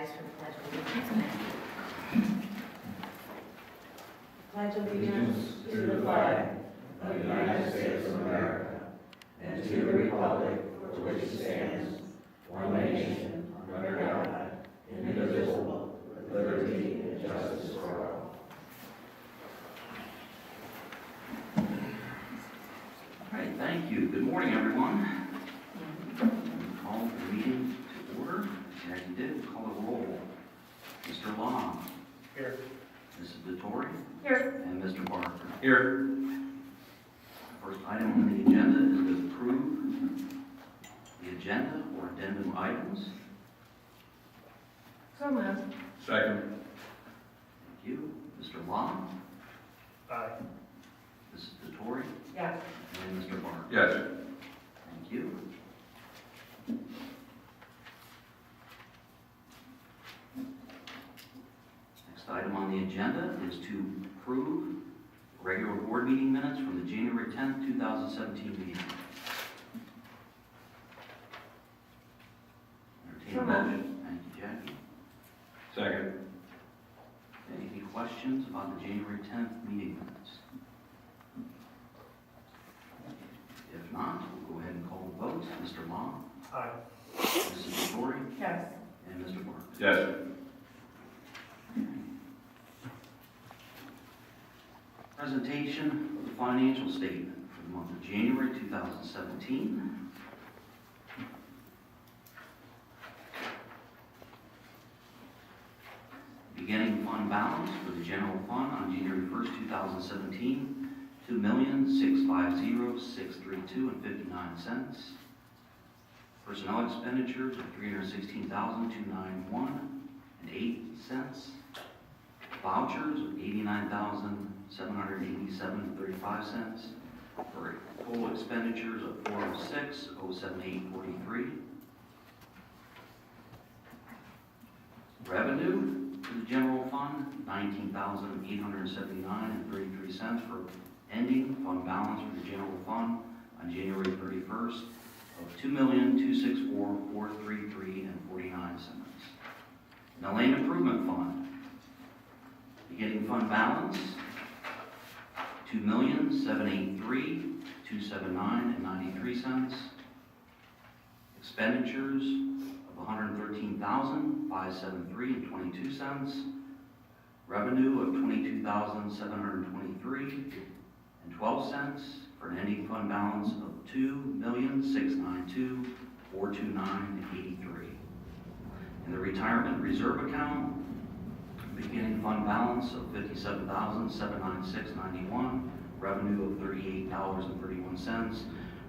rise for the Pledge of Allegiance. Pledge allegiance to the flag of the United States of America and to the republic for which it stands, one nation, under God, indivisible, with liberty and justice for all. All right, thank you. Good morning, everyone. Call the meeting to order. As you did, call a roll. Mr. Long. Here. Mrs. Vittori. Here. And Mr. Barker. Here. First item on the agenda is to approve the agenda or addendum items. So moved. Second. Thank you. Mr. Long. Aye. Mrs. Vittori. Yes. And Mr. Barker. Yes. Thank you. Next item on the agenda is to approve regular board meeting minutes from the January 10th, 2017 meeting. Entertain a motion. Thank you, Jackie. Second. Any questions about the January 10th meeting minutes? If not, we'll go ahead and call the vote. Mr. Long. Aye. Mrs. Vittori. Yes. And Mr. Barker. Yes. Presentation of the financial statement for the month of January 2017. Beginning fund balance for the general fund on January 1st, 2017, $2,650,632.59. Personnel expenditures of $316,291.08. Vouchers of $89,787.35 for total expenditures of $406,078.43. Revenue for the general fund, $19,879.33 for ending fund balance for the general fund on January 31st of $2,264,433.49. Now, Lane Improvement Fund, beginning fund balance, $2,783,279.93. Expenditures of $113,573.22. Revenue of $22,723.12 for an ending fund balance of $2,692,429.83. In the retirement reserve account, beginning fund balance of $57,796.91, revenue of $38.31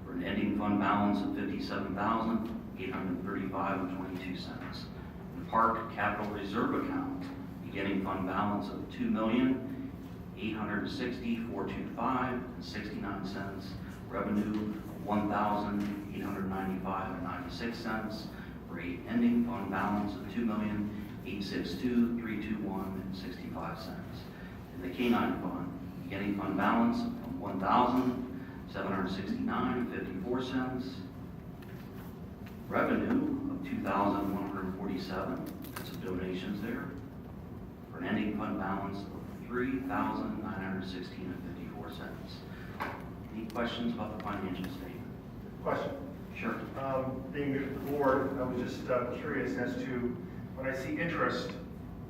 for an ending fund balance of $57,835.22. In the park capital reserve account, beginning fund balance of $2,860,425.69, revenue $1,895.96 for an ending fund balance of $2,862,321.65. In the canine fund, beginning fund balance of $1,769.54, revenue of $2,147, some donations there, for an ending fund balance of $3,916.54. Any questions about the financial statement? Question. Sure. Being new to the board, I was just curious as to, when I see interest,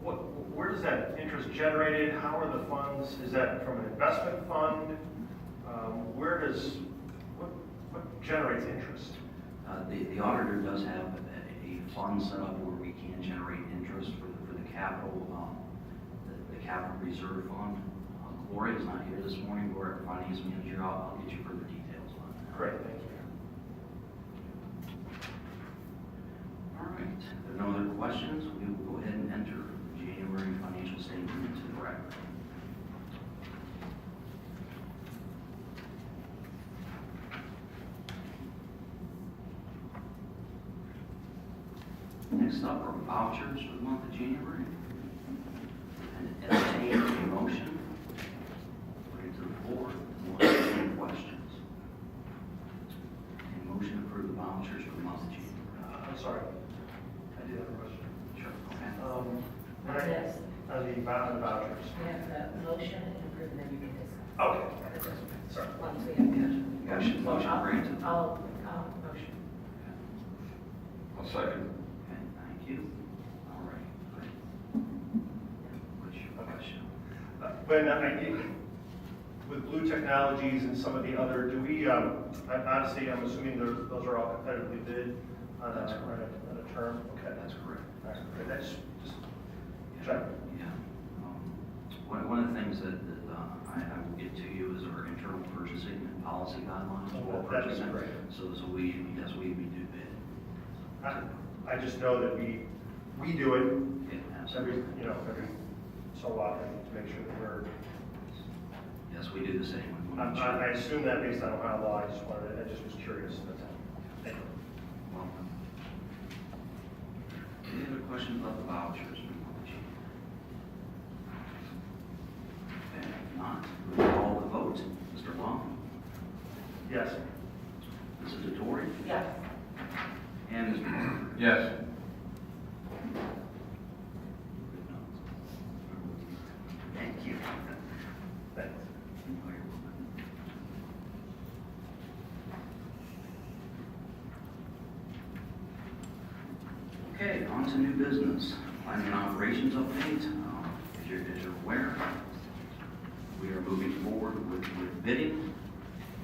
where does that interest generated? How are the funds? Is that from an investment fund? What generates interest? The auditor does have a fund set up where we can generate interest for the capital, the capital reserve fund. Gloria is not here this morning. We're our finance manager. I'll get you further details on that. Great, thank you. All right. If there are no other questions, we will go ahead and enter the January financial statement into the record. Next up are vouchers for the month of January. And entertain a motion. Bring it to the floor. Any questions? A motion to approve the vouchers for the month of January. I'm sorry. I did have a question. Sure. Okay. Yes, On the vouchers. we have the motion and approve, and then you can discuss. Okay, sorry. Once we have the Motion granted. I'll motion. I'll second. Okay, thank you. All right. Great. What's your question? With Blue Technologies and some of the other, do we, honestly, I'm assuming those are all competitively bid on That's a term? Okay. That's correct. All right, great. That's just check. Yeah. One of the things that I will get to you is our internal purchasing and policy guidelines for That is purchasing. great. So we do bid. I just know that we do it Yeah, every, absolutely. every so often to make sure that we're, Yes, we do the same. I assume that based on Ohio law, I just was curious. That's all. Thank you. Welcome. Any other questions about the vouchers? Okay, if not, we'll call the vote. Mr. Long? Yes. Mrs. DeTore? Yes. And Mr. Parker? Yes. Thank you. Thanks. Okay, on to new business. Planning and operations update. As you're aware, we are moving forward with bidding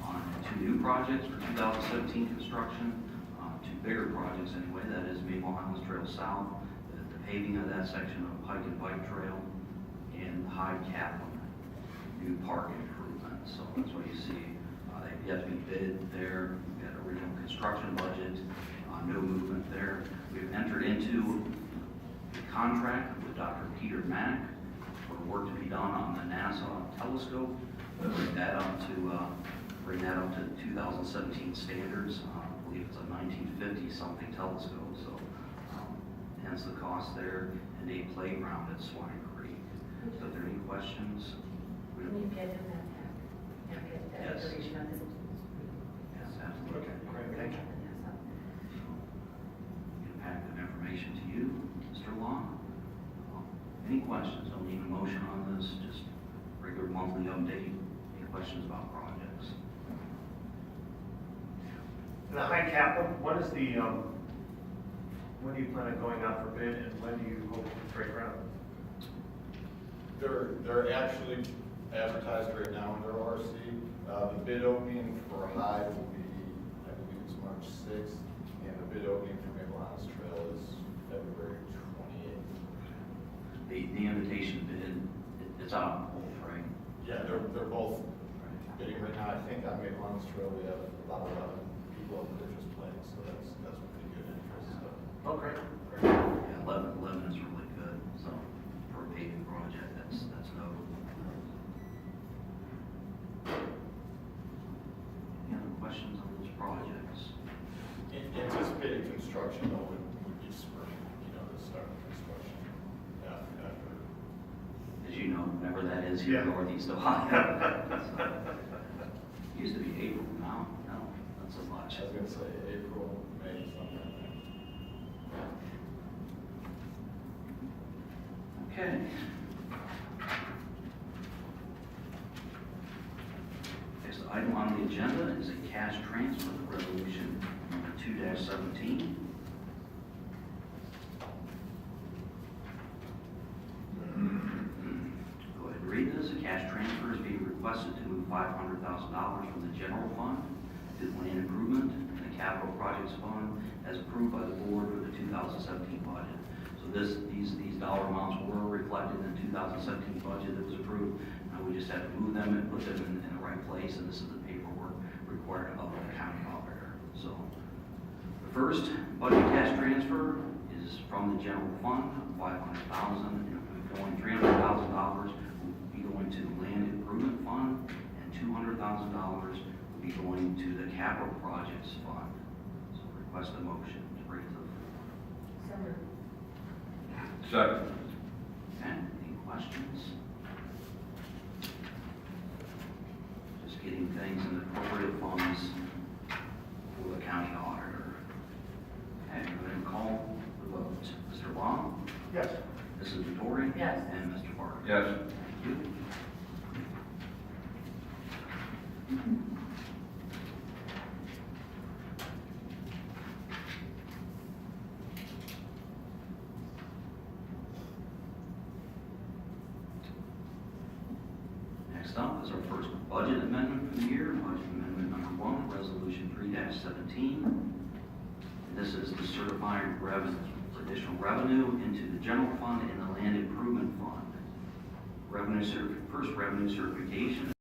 on 2 new projects for 2017 construction, 2 bigger projects anyway. That is Maple Highlands Trail South, the paving of that section of Pike and Bike Trail, and the Hyde Kaplan new park improvement. So that's what you see. They've yet to be bid there. We've got original construction budget, no movement there. We've entered into a contract with Dr. Peter Mack for work to be done on the NASA telescope. Bring that up to 2017 standards. I believe it's a 1950 something telescope. So hence the cost there, and a playground at Swine Creek. So if there are any questions, we Can you get him that back? Yeah, get that Yes. information on this. yes, absolutely. Okay, great. Thank you. Packet of information to you, Mr. Long. Any questions? Don't need a motion on this, just regular monthly update. Any questions about projects? The High Kaplan, what is the, when do you plan on going out for bid, and when do you hope to break ground? They're actually advertised right now under ORC. The bid opening for Hyde will be, I believe it's March 6th, and the bid opening for Maple Highlands Trail is February 28th. The invitation bid, it's out on both, right? Yeah, they're both bidding right now. I think on Maple Highlands Trail, we have about 11 people with interest playing, so that's pretty good interest. So. Oh, great. Yeah, 11 is really good, so for a paving project, that's notable. Any other questions on those projects? Anticipated construction though would be spring, to start construction after. As you know, whenever that is here in Yeah. Northeast Ohio. So, used to be April, now, no, not so much. I was gonna say April, May, something. Okay. Next item on the agenda is a cash transfer, resolution number 2-17. Go ahead and read this. A cash transfer is being requested to move $500,000 from the general fund to the land improvement and the capital projects fund as approved by the board for the 2017 budget. So these dollar amounts were reflected in the 2017 budget that was approved. Now we just have to move them and put them in the right place, and this is the paperwork required of the county auditor. So the first budget cash transfer is from the general fund, $500,000, and going $300,000 will be going to the land improvement fund, and $200,000 will be going to the capital projects fund. So request a motion to bring to the floor. So moved. Second. Okay, any questions? Just getting things in the appropriate funds for the county auditor. Okay, we're going to call the vote. Mr. Long? Yes. Mrs. Mrs. Vittori? Yes. And Mr. Parker? Yes. Thank you. Next up is our first budget amendment for the year, budget amendment number 1, resolution 3-17. This is to certify additional revenue into the general fund and the land improvement fund. First revenue certification